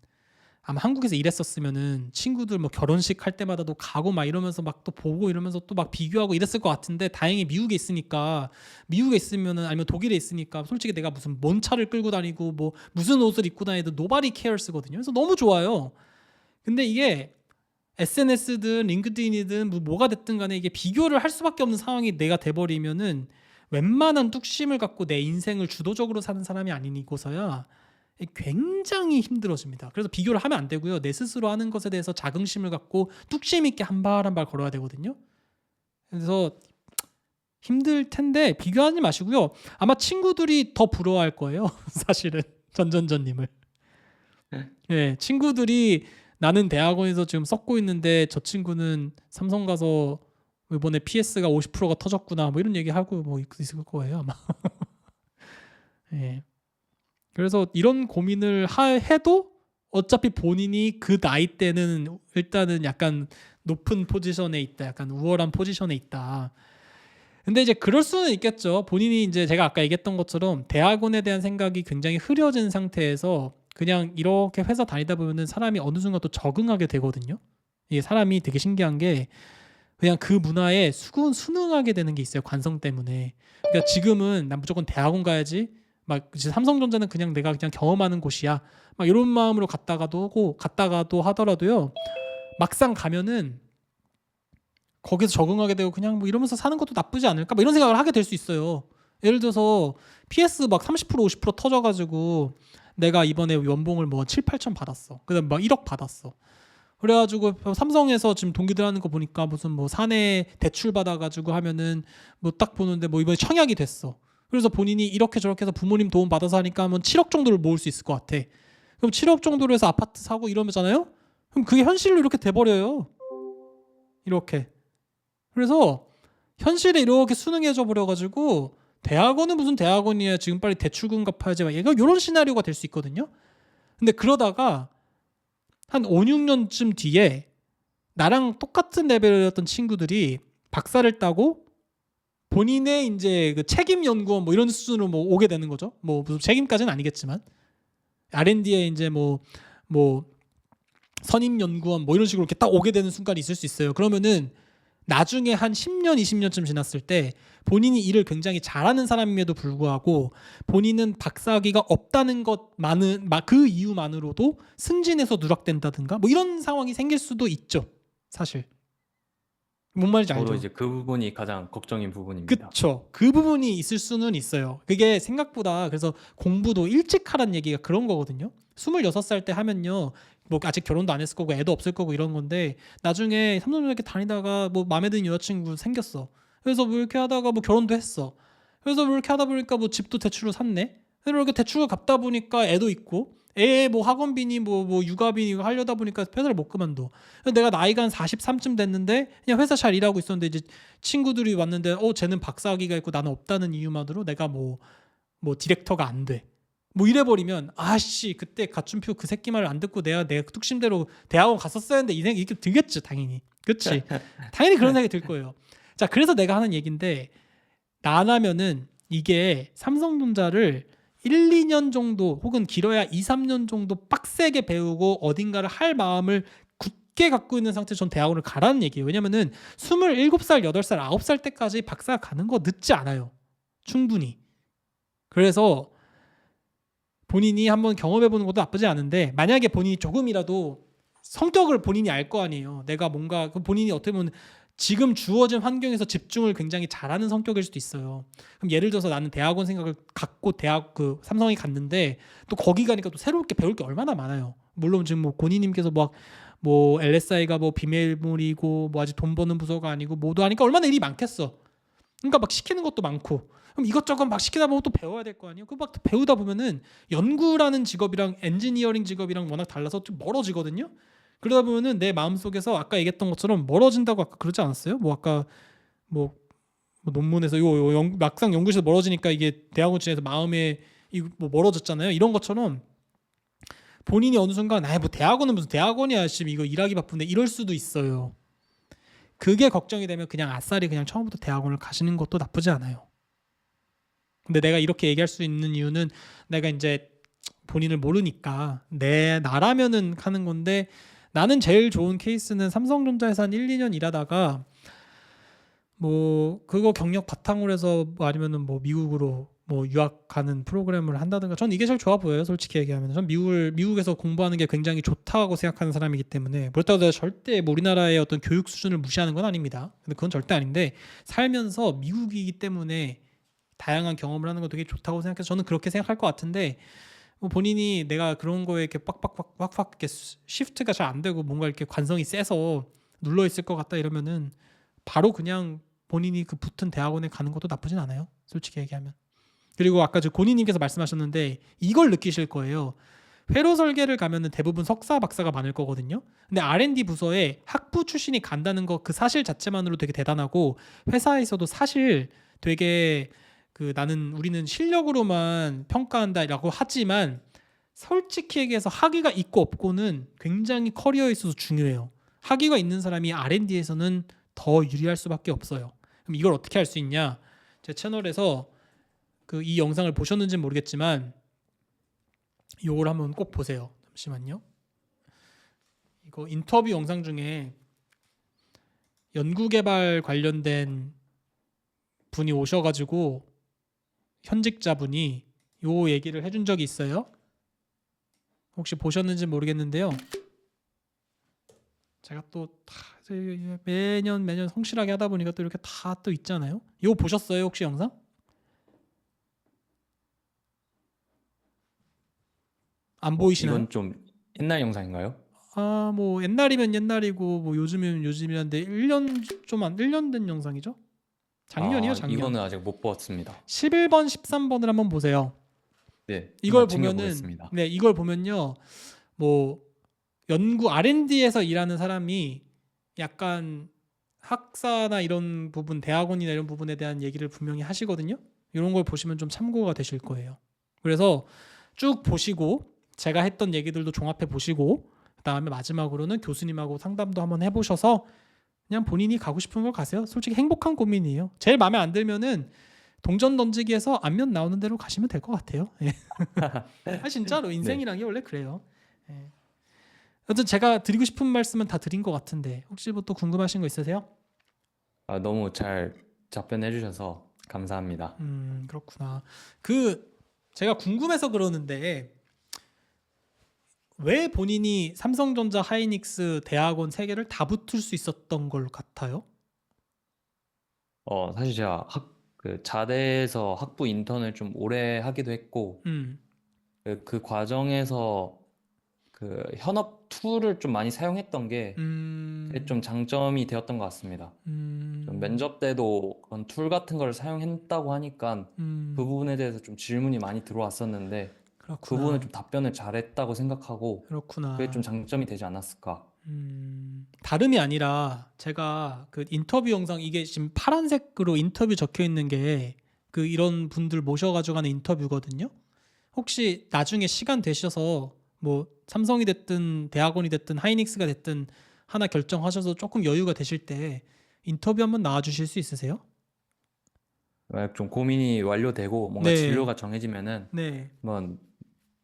아마 한국에서 일했었으면은 친구들 뭐 결혼식 할 때마다도 가고 막 이러면서 막 또 보고 이러면서 또 막 비교하고 이랬을 것 같은데 다행히 미국에 있으면은 아니면 독일에 있으니까 솔직히 내가 무슨 뭔 차를 끌고 다니고 뭐 무슨 옷을 입고 다니도 nobody cares거든요. 그래서 너무 좋아요. 근데 이게 SNS든 링크드인이든 뭐가 됐든 간에 이게 비교를 할 수밖에 없는 상황이 내가 돼버리면은 웬만한 뚝심을 갖고 내 인생을 주도적으로 사는 사람이 아니고서야 굉장히 힘들어집니다. 그래서 비교를 하면 안 되고요. 내 스스로 하는 것에 대해서 자긍심을 갖고 뚝심 있게 한 발 한 발 걸어야 되거든요. 그래서 힘들 텐데 비교하지 마시고요. 아마 친구들이 더 부러워할 거예요. 사실은 전전전님을. 예, 친구들이 나는 대학원에서 지금 썩고 있는데 저 친구는 삼성 가서 이번에 PS가 50%가 터졌구나 뭐 이런 얘기하고 뭐 있을 거예요 아마. 예. 그래서 이런 고민을 해도 어차피 본인이 그 나이 때는 일단은 약간 높은 포지션에 있다. 약간 우월한 포지션에 있다. 근데 이제 그럴 수는 있겠죠. 본인이 이제 제가 아까 얘기했던 것처럼 대학원에 대한 생각이 굉장히 흐려진 상태에서 그냥 이렇게 회사 다니다 보면은 사람이 어느 순간 또 적응하게 되거든요. 이게 사람이 되게 신기한 게 그냥 그 문화에 순응하게 되는 게 있어요. 관성 때문에. 그러니까 지금은 난 무조건 대학원 가야지. 막 삼성전자는 그냥 내가 그냥 경험하는 곳이야. 막 이런 마음으로 갔다가도 하더라도요. 막상 가면은 거기서 적응하게 되고 그냥 뭐 이러면서 사는 것도 나쁘지 않을까? 뭐 이런 생각을 하게 될 수 있어요. 예를 들어서 PS 막 30% 50% 터져가지고 내가 이번에 연봉을 뭐 7, 8천 받았어. 그다음 막 1억 받았어. 그래가지고 삼성에서 지금 동기들 하는 거 보니까 무슨 뭐 사내 대출 받아가지고 하면은 뭐 딱 보는데 뭐 이번에 청약이 됐어. 그래서 본인이 이렇게 저렇게 해서 부모님 도움 받아서 하니까 하면 7억 정도를 모을 수 있을 것 같아. 그럼 7억 정도로 해서 아파트 사고 이러잖아요? 그럼 그게 현실로 이렇게 돼버려요. 이렇게. 그래서 현실에 이렇게 순응해져 버려가지고 대학원은 무슨 대학원이야. 지금 빨리 대출금 갚아야지. 막 얘가 이런 시나리오가 될 수 있거든요. 근데 그러다가 한 5, 6년쯤 뒤에 나랑 똑같은 레벨이었던 친구들이 박사를 따고 본인의 이제 그 책임 연구원 뭐 이런 수준으로 뭐 오게 되는 거죠. 뭐 무슨 책임까지는 아니겠지만 R&D에 이제 뭐 선임 연구원 뭐 이런 식으로 이렇게 딱 오게 되는 순간이 있을 수 있어요. 그러면은 나중에 한 10년, 20년쯤 지났을 때 본인이 일을 굉장히 잘하는 사람임에도 불구하고 본인은 박사학위가 없다는 것만은 그 이유만으로도 승진해서 누락된다든가 뭐 이런 상황이 생길 수도 있죠. 사실. 뭔 말인지 저도 알죠? 이제 그 부분이 가장 걱정인 부분입니다. 그쵸. 그 부분이 있을 수는 있어요. 그게 생각보다 그래서 공부도 일찍 하란 얘기가 그런 거거든요. 26살 때 하면요. 뭐 아직 결혼도 안 했을 거고 애도 없을 거고 이런 건데 나중에 삼성전자 다니다가 뭐 마음에 드는 여자친구 생겼어. 그래서 뭐 이렇게 하다가 뭐 결혼도 했어. 그래서 뭐 이렇게 하다 보니까 뭐 집도 대출로 샀네. 그래서 이렇게 대출을 갚다 보니까 애도 있고 애 뭐 학원비니 뭐 육아비니 이거 하려다 보니까 회사를 못 그만둬. 그래서 내가 나이가 한 43쯤 됐는데 그냥 회사 잘 일하고 있었는데 이제 친구들이 왔는데 쟤는 박사학위가 있고 나는 없다는 이유만으로 내가 뭐 디렉터가 안 돼. 뭐 이래버리면 아씨 그때 가춘표 그 새끼 말을 안 듣고 내가 내 뚝심대로 대학원 갔었어야 했는데 이 생각이 이렇게 들겠지 당연히. 그렇지. 당연히 그런 생각이 들 거예요. 자 그래서 내가 하는 얘기인데 나라면은 이게 삼성전자를 1, 2년 정도 혹은 길어야 2, 3년 정도 빡세게 배우고 어딘가를 할 마음을 굳게 갖고 있는 상태에서 전 대학원을 가라는 얘기예요. 왜냐면은 27살, 8살, 9살 때까지 박사 가는 거 늦지 않아요. 충분히. 그래서 본인이 한번 경험해보는 것도 나쁘지 않은데 만약에 본인이 조금이라도 성격을 본인이 알 거 아니에요. 내가 뭔가 본인이 어떻게 보면 지금 주어진 환경에서 집중을 굉장히 잘하는 성격일 수도 있어요. 그럼 예를 들어서 나는 대학원 생각을 갖고 대학 그 삼성에 갔는데 또 거기 가니까 또 새롭게 배울 게 얼마나 많아요. 물론 지금 뭐 고니님께서 뭐 LSI가 뭐 비밀물이고 뭐 아직 돈 버는 부서가 아니고 뭐도 하니까 얼마나 일이 많겠어. 그러니까 막 시키는 것도 많고 그럼 이것저것 막 시키다 보면 또 배워야 될 거 아니에요. 그 막 배우다 보면은 연구라는 직업이랑 엔지니어링 직업이랑 워낙 달라서 좀 멀어지거든요. 그러다 보면은 내 마음속에서 아까 얘기했던 것처럼 멀어진다고 아까 그러지 않았어요? 뭐 아까 뭐 논문에서 막상 연구실에서 멀어지니까 이게 대학원 지내서 마음에 뭐 멀어졌잖아요. 이런 것처럼 본인이 어느 순간 뭐 대학원은 무슨 대학원이야 지금 이거 일하기 바쁜데 이럴 수도 있어요. 그게 걱정이 되면 그냥 아싸리 그냥 처음부터 대학원을 가시는 것도 나쁘지 않아요. 근데 내가 이렇게 얘기할 수 있는 이유는 내가 이제 본인을 모르니까 내 나라면은 하는 건데 나는 제일 좋은 케이스는 삼성전자에서 한 1, 2년 일하다가 뭐 그거 경력 바탕으로 해서 뭐 아니면은 뭐 미국으로 뭐 유학 가는 프로그램을 한다든가 전 이게 제일 좋아 보여요. 솔직히 얘기하면 전 미국에서 공부하는 게 굉장히 좋다고 생각하는 사람이기 때문에 그렇다고 해서 절대 뭐 우리나라의 어떤 교육 수준을 무시하는 건 아닙니다. 근데 그건 절대 아닌데 살면서 미국이기 때문에 다양한 경험을 하는 건 되게 좋다고 생각해서 저는 그렇게 생각할 것 같은데 뭐 본인이 내가 그런 거에 이렇게 빡빡 이렇게 시프트가 잘 안 되고 뭔가 이렇게 관성이 세서 눌러 있을 것 같다 이러면은 바로 그냥 본인이 그 붙은 대학원에 가는 것도 나쁘진 않아요. 솔직히 얘기하면. 그리고 아까 저 고니님께서 말씀하셨는데 이걸 느끼실 거예요. 회로 설계를 가면은 대부분 석사 박사가 많을 거거든요. 근데 R&D 부서에 학부 출신이 간다는 거 그 사실 자체만으로 되게 대단하고 회사에서도 사실 되게 우리는 실력으로만 평가한다라고 하지만 솔직히 얘기해서 학위가 있고 없고는 굉장히 커리어에 있어서 중요해요. 학위가 있는 사람이 R&D에서는 더 유리할 수밖에 없어요. 그럼 이걸 어떻게 할 수 있냐? 제 채널에서 이 영상을 보셨는지는 모르겠지만 이걸 한번 꼭 보세요. 잠시만요. 이거 인터뷰 영상 중에 연구개발 관련된 분이 오셔가지고 현직자분이 요 얘기를 해준 적이 있어요. 혹시 보셨는지 모르겠는데요. 제가 또 매년 성실하게 하다 보니까 또 이렇게 다 또 있잖아요. 이거 보셨어요 혹시 영상? 안 보이시나요? 이건 좀 옛날 영상인가요? 아, 뭐 옛날이면 옛날이고 뭐 요즘이면 요즘이란데 1년 좀 안 1년 된 영상이죠? 작년이요, 아, 작년. 이거는 아직 못 봤습니다. 11번, 13번을 한번 보세요. 네, 이걸 한번 보면은 챙겨보겠습니다. 네, 이걸 보면요. 뭐 연구 R&D에서 일하는 사람이 약간 학사나 이런 부분, 대학원이나 이런 부분에 대한 얘기를 분명히 하시거든요. 이런 걸 보시면 좀 참고가 되실 거예요. 그래서 쭉 보시고 제가 했던 얘기들도 종합해 보시고 그다음에 마지막으로는 교수님하고 상담도 한번 해보셔서 그냥 본인이 가고 싶은 걸 가세요. 솔직히 행복한 고민이에요. 제일 마음에 안 들면은 동전 던지기에서 안면 나오는 대로 가시면 될 것 같아요. 예. 아 진짜로 네. 인생이란 게 원래 그래요. 예. 여튼 제가 드리고 싶은 말씀은 다 드린 것 같은데 혹시 뭐 또 궁금하신 거 있으세요? 아, 너무 잘 답변해 주셔서 감사합니다. 그렇구나. 그 제가 궁금해서 그러는데 왜 본인이 삼성전자, 하이닉스, 대학원 세 개를 다 붙을 수 있었던 걸 같아요? 사실 제가 그 자대에서 학부 인턴을 좀 오래 하기도 했고, 음, 그 과정에서 그 현업 툴을 좀 많이 사용했던 게 그게 음, 좀 장점이 되었던 것 같습니다. 좀 음, 면접 때도 그런 툴 같은 걸 사용했다고 하니까 그 음, 부분에 대해서 좀 질문이 많이 들어왔었는데 그 부분을 그렇구나. 좀 답변을 잘했다고 생각하고 그게 좀 그렇구나. 장점이 되지 않았을까. 다름이 아니라 제가 그 인터뷰 영상 이게 지금 파란색으로 인터뷰 적혀 있는 게 그 이런 분들 모셔가지고 하는 인터뷰거든요. 혹시 나중에 시간 되셔서 뭐 삼성이 됐든 대학원이 됐든 하이닉스가 됐든 하나 결정하셔서 조금 여유가 되실 때 인터뷰 한번 나와 주실 수 있으세요? 만약 좀 고민이 완료되고 뭔가 네, 진로가 정해지면은 네. 한번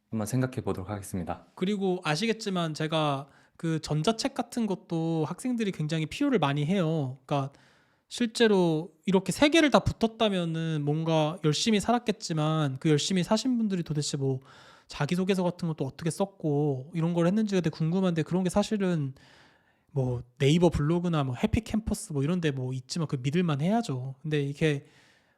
한번 생각해 보도록 하겠습니다. 그리고 아시겠지만 제가 그 전자책 같은 것도 학생들이 굉장히 필요를 많이 해요. 그러니까 실제로 이렇게 세 개를 다 붙었다면은 뭔가 열심히 살았겠지만 그 열심히 사신 분들이 도대체 뭐 자기소개서 같은 것도 어떻게 썼고 이런 걸 했는지가 되게 궁금한데 그런 게 사실은 뭐 네이버 블로그나 뭐 해피캠퍼스 뭐 이런 데 뭐 있지만 그 믿을만 해야죠. 근데 이게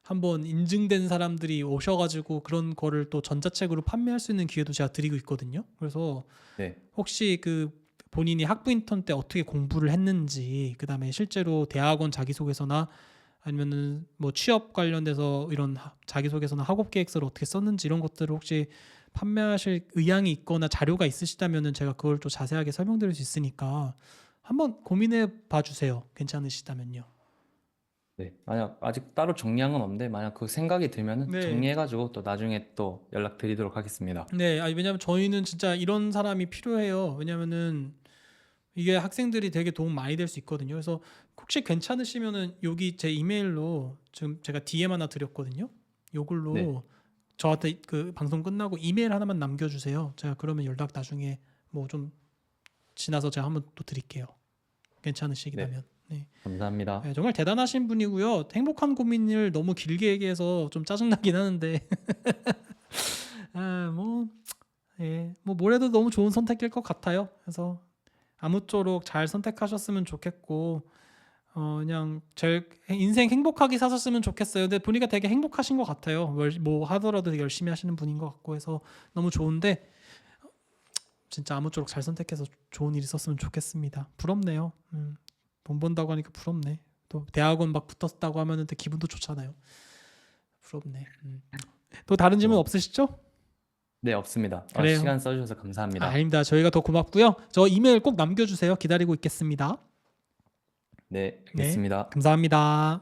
한번 인증된 사람들이 오셔가지고 그런 거를 또 전자책으로 판매할 수 있는 기회도 제가 드리고 있거든요. 그래서 네, 혹시 그 본인이 학부 인턴 때 어떻게 공부를 했는지, 그다음에 실제로 대학원 자기소개서나 아니면은 뭐 취업 관련돼서 이런 자기소개서나 학업 계획서를 어떻게 썼는지 이런 것들을 혹시 판매하실 의향이 있거나 자료가 있으시다면은 제가 그걸 또 자세하게 설명드릴 수 있으니까 한번 고민해 봐 주세요. 괜찮으시다면요. 네. 만약 아직 따로 정리한 건 없는데 만약 그 생각이 들면은 네. 정리해가지고 또 나중에 또 연락드리도록 하겠습니다. 네. 아니 왜냐면 저희는 진짜 이런 사람이 필요해요. 왜냐면은 이게 학생들이 되게 도움 많이 될 수 있거든요. 그래서 혹시 괜찮으시면은 여기 제 이메일로 지금 제가 DM 하나 드렸거든요. 네, 요걸로 저한테 그 방송 끝나고 이메일 하나만 남겨주세요. 제가 그러면 연락 나중에 뭐 좀 지나서 제가 한번 또 드릴게요. 네. 괜찮으시다면. 네. 감사합니다. 네, 정말 대단하신 분이고요. 행복한 고민을 너무 길게 얘기해서 좀 짜증나긴 하는데 아, 뭐 예, 뭐 뭐래도 너무 좋은 선택일 것 같아요. 그래서 아무쪼록 잘 선택하셨으면 좋겠고 그냥 제 인생 행복하게 사셨으면 좋겠어요. 근데 보니까 되게 행복하신 것 같아요. 뭐 하더라도 되게 열심히 하시는 분인 것 같고 해서 너무 좋은데 진짜 아무쪼록 잘 선택해서 좋은 일 있었으면 좋겠습니다. 부럽네요. 돈 번다고 하니까 부럽네. 또 대학원 막 붙었다고 하면은 또 기분도 좋잖아요. 부럽네. 또 다른 질문 또, 없으시죠? 네, 없습니다. 그래요. 시간 써주셔서 아, 감사합니다. 아닙니다. 저희가 더 고맙고요. 저 이메일 꼭 남겨주세요. 기다리고 있겠습니다. 네, 네, 알겠습니다. 감사합니다.